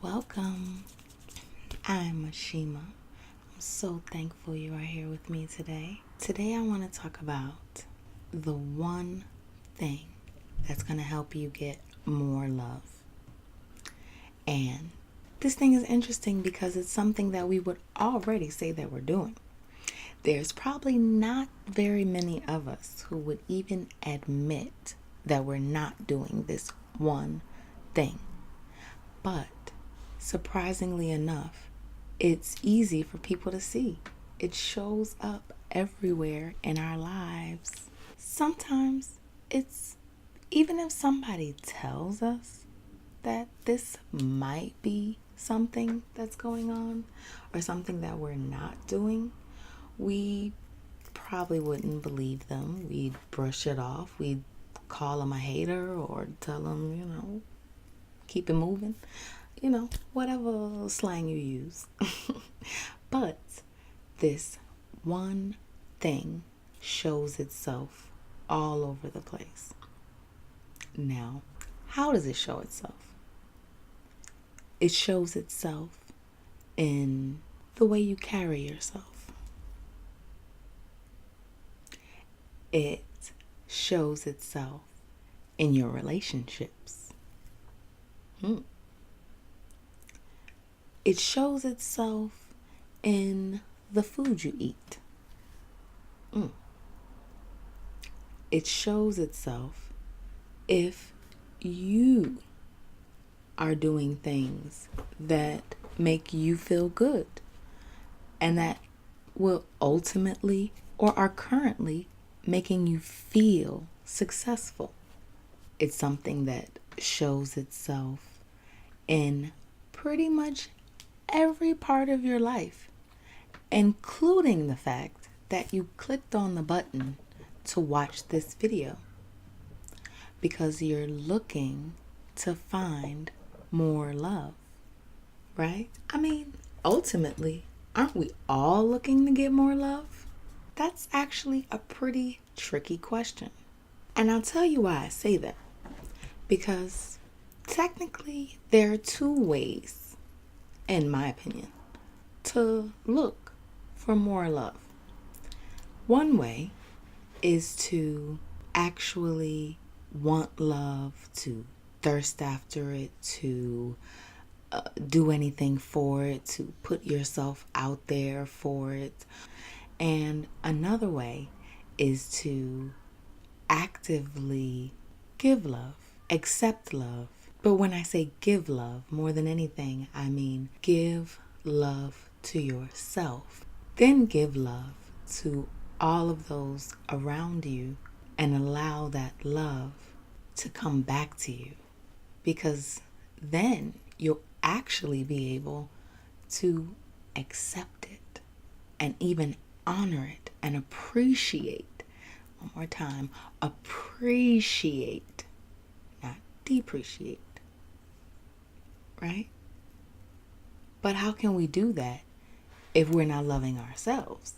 Welcome. I'm Ashima. I'm so thankful you are here with me today. Today I want to talk about the one thing that's going to help you get more love. And this thing is interesting because it's something that we would already say that we're doing. There's probably not very many of us who would even admit that we're not doing this one thing. But surprisingly enough, it's easy for people to see. It shows up everywhere in our lives. Sometimes it's even if somebody tells us that this might be something that's going on or something that we're not doing, we probably wouldn't believe them. We'd brush it off. We'd call them a hater or tell them, keep it moving. Whatever slang you use. But this one thing shows itself all over the place. Now, how does it show itself? It shows itself in the way you carry yourself. It shows itself in your relationships. It shows itself in the food you eat. It shows itself if you are doing things that make you feel good and that will ultimately or are currently making you feel successful. It's something that shows itself in pretty much every part of your life, including the fact that you clicked on the button to watch this video because you're looking to find more love, right? Ultimately, aren't we all looking to get more love? That's actually a pretty tricky question. And I'll tell you why I say that. Because technically, there are two ways, in my opinion, to look for more love. One way is to actually want love, to thirst after it, to do anything for it, to put yourself out there for it. And another way is to actively give love, accept love. But when I say give love, more than anything, I mean give love to yourself. Then give love to all of those around you and allow that love to come back to you. Because then you'll actually be able to accept it and even honor it and appreciate. One more time, appreciate, not depreciate, right? But how can we do that if we're not loving ourselves?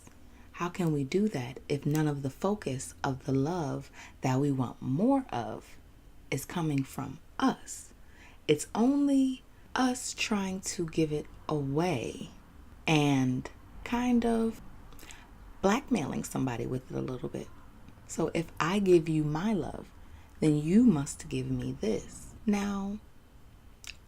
How can we do that if none of the focus of the love that we want more of is coming from us? It's only us trying to give it away and kind of blackmailing somebody with it a little bit. So if I give you my love, then you must give me this. Now,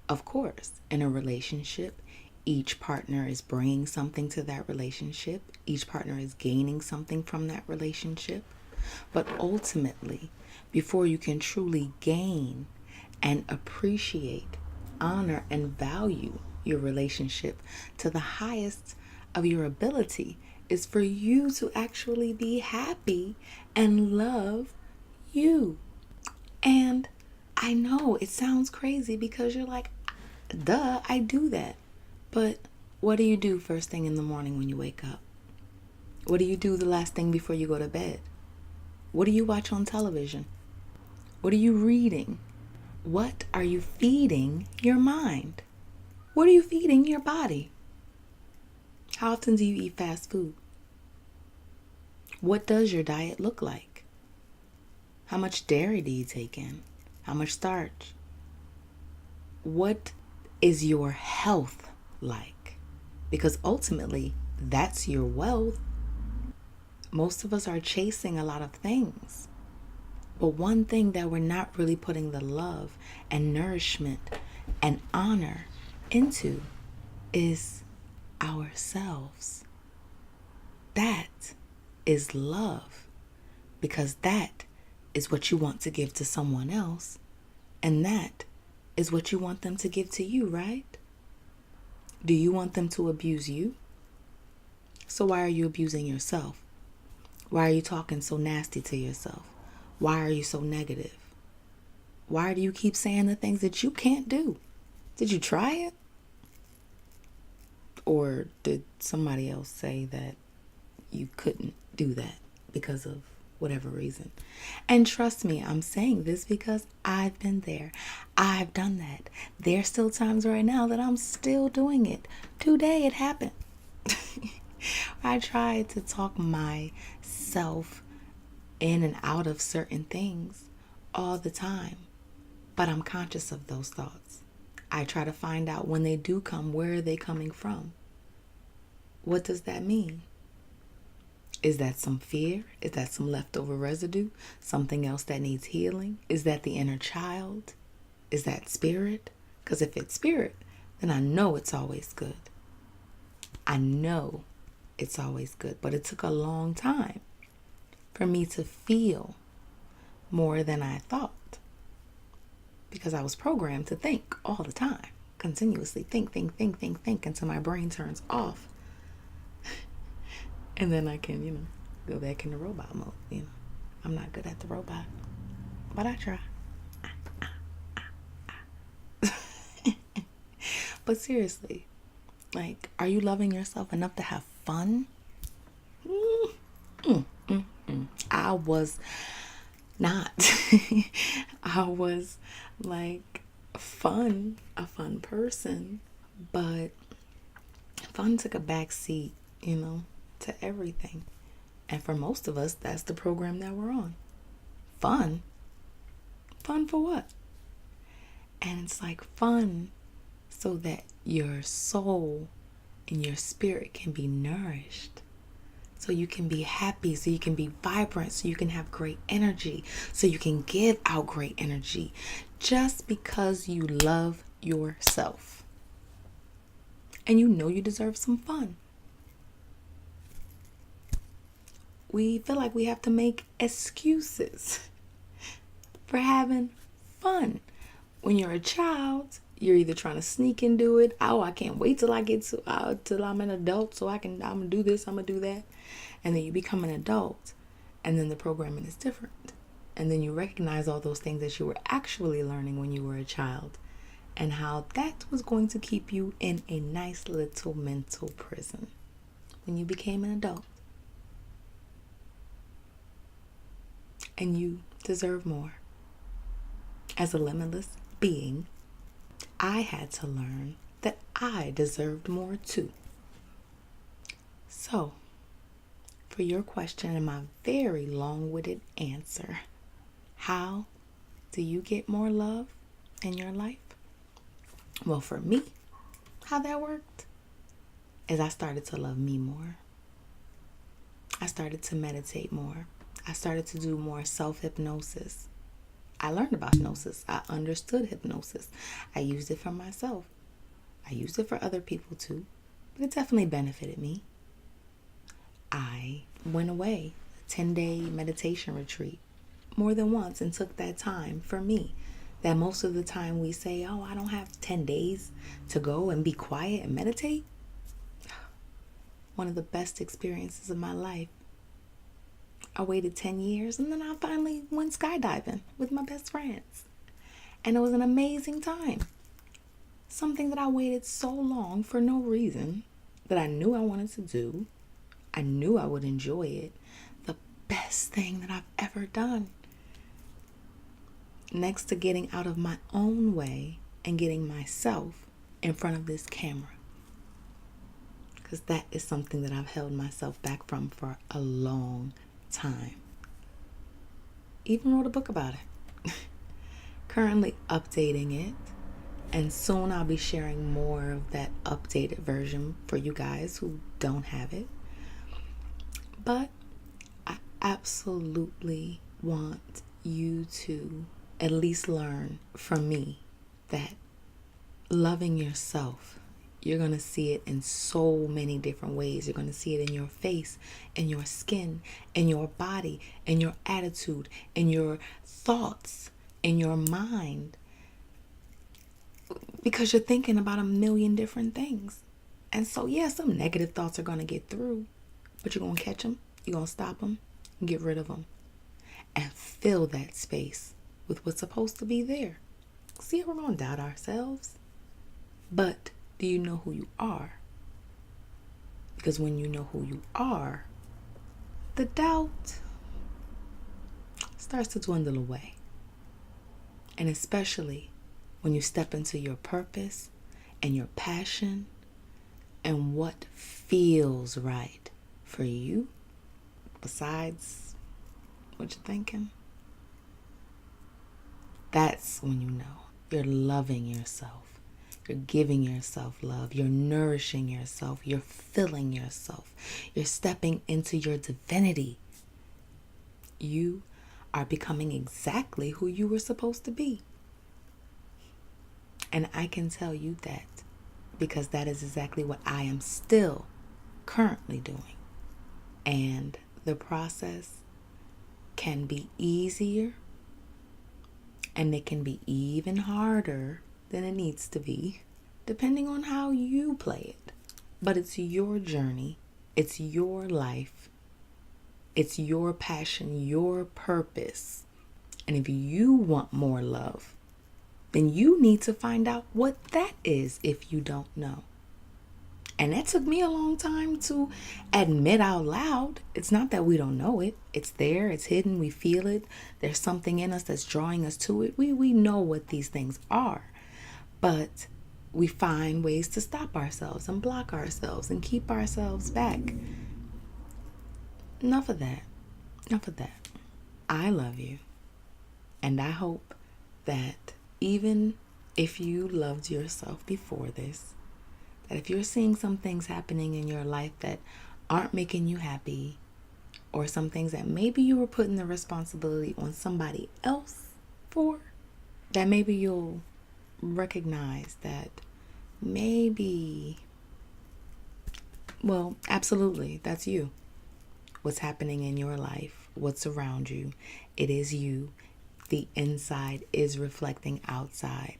of course, in a relationship, each partner is bringing something to that relationship. Each partner is gaining something from that relationship. But ultimately, before you can truly gain and appreciate, honor, and value your relationship to the highest of your ability, is for you to actually be happy and love you. And I know it sounds crazy because you're like, duh, I do that. But what do you do first thing in the morning when you wake up? What do you do the last thing before you go to bed? What do you watch on television? What are you reading? What are you feeding your mind? What are you feeding your body? How often do you eat fast food? What does your diet look like? How much dairy do you take in? How much starch? What is your health like? Because ultimately, that's your wealth. Most of us are chasing a lot of things. But one thing that we're not really putting the love and nourishment and honor into is ourselves. That is love, because that is what you want to give to someone else, and that is what you want them to give to you, right? Do you want them to abuse you? So why are you abusing yourself? Why are you talking so nasty to yourself? Why are you so negative? Why do you keep saying the things that you can't do? Did you try it? Or did somebody else say that you couldn't do that because of whatever reason? And trust me, I'm saying this because I've been there. I've done that. There's still times right now that I'm still doing it. Today it happened. I tried to talk myself in and out of certain things all the time, but I'm conscious of those thoughts. I try to find out when they do come, where are they coming from? What does that mean? Is that some fear? Is that some leftover residue? Something else that needs healing? Is that the inner child? Is that spirit? Because if it's spirit, then I know it's always good. I know it's always good. But it took a long time for me to feel more than I thought, because I was programmed to think all the time, continuously think until my brain turns off. And then I can, go back into robot mode. I'm not good at the robot, but I try. But seriously, are you loving yourself enough to have fun? I was not. I was a fun person, but fun took a back seat, to everything. And for most of us, that's the program that we're on. Fun? Fun for what? And it's fun so that your soul and your spirit can be nourished. So you can be happy, so you can be vibrant, so you can have great energy, so you can give out great energy just because you love yourself. And you know you deserve some fun. We feel like we have to make excuses for having fun. When you're a child, you're either trying to sneak and do it. Oh, I can't wait till I get till I'm an adult so I'm gonna do this, I'm gonna do that. And then you become an adult, and then the programming is different. And then you recognize all those things that you were actually learning when you were a child, and how that was going to keep you in a nice little mental prison when you became an adult. And you deserve more. As a limitless being, I had to learn that I deserved more too. So, for your question and my very long-winded answer, how do you get more love in your life? Well, for me, how that worked is I started to love me more. I started to meditate more. I started to do more self-hypnosis. I learned about hypnosis. I understood hypnosis. I used it for myself. I used it for other people too, but it definitely benefited me. I went away, a 10-day meditation retreat, more than once, and took that time for me. That most of the time we say, oh, I don't have 10 days to go and be quiet and meditate. One of the best experiences of my life. I waited 10 years, and then I finally went skydiving with my best friends. And it was an amazing time. Something that I waited so long for no reason, that I knew I wanted to do. I knew I would enjoy it. The best thing that I've ever done. Next to getting out of my own way and getting myself in front of this camera. Because that is something that I've held myself back from for a long time. Even wrote a book about it. Currently updating it. And soon I'll be sharing more of that updated version for you guys who don't have it. But I absolutely want you to at least learn from me that loving yourself, you're going to see it in so many different ways. You're going to see it in your face, in your skin, in your body, in your attitude, in your thoughts, in your mind. Because you're thinking about a million different things. And so, yeah, some negative thoughts are going to get through, but you're going to catch them, you're going to stop them, and get rid of them. And fill that space with what's supposed to be there. See, we're going to doubt ourselves. But do you know who you are? Because when you know who you are, the doubt starts to dwindle away. And especially when you step into your purpose and your passion and what feels right for you, besides what you're thinking, that's when you know you're loving yourself. You're giving yourself love. You're nourishing yourself. You're filling yourself. You're stepping into your divinity. You are becoming exactly who you were supposed to be. And I can tell you that because that is exactly what I am still currently doing. And the process can be easier and it can be even harder than it needs to be, depending on how you play it. But it's your journey. It's your life. It's your passion, your purpose. And if you want more love, then you need to find out what that is if you don't know. And that took me a long time to admit out loud. It's not that we don't know it. It's there. It's hidden. We feel it. There's something in us that's drawing us to it. We know what these things are. But we find ways to stop ourselves and block ourselves and keep ourselves back. Enough of that. Enough of that. I love you. And I hope that even if you loved yourself before this, that if you're seeing some things happening in your life that aren't making you happy, or some things that maybe you were putting the responsibility on somebody else for, that maybe you'll recognize that maybe, well, absolutely, that's you. What's happening in your life, what's around you, it is you. The inside is reflecting outside.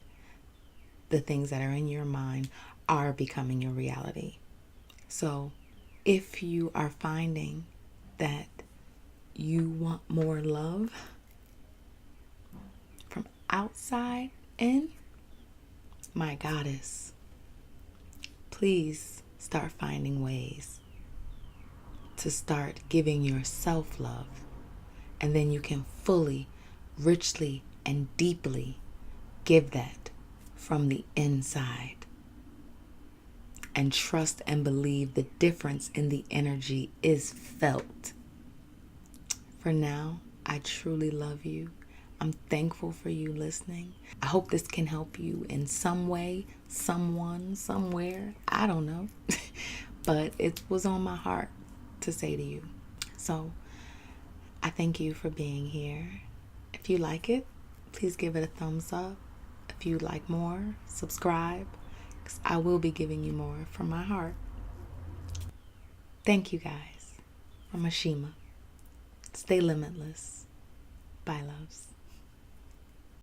The things that are in your mind are becoming your reality. So if you are finding that you want more love from outside in, my goddess, please start finding ways to start giving yourself love. And then you can fully, richly, and deeply give that from the inside. And trust and believe the difference in the energy is felt. For now, I truly love you. I'm thankful for you listening. I hope this can help you in some way, someone, somewhere. I don't know. But it was on my heart to say to you. So I thank you for being here. If you like it, please give it a thumbs up. If you like more, subscribe, because I will be giving you more from my heart. Thank you guys. From Ashima. Stay limitless. Bye, loves.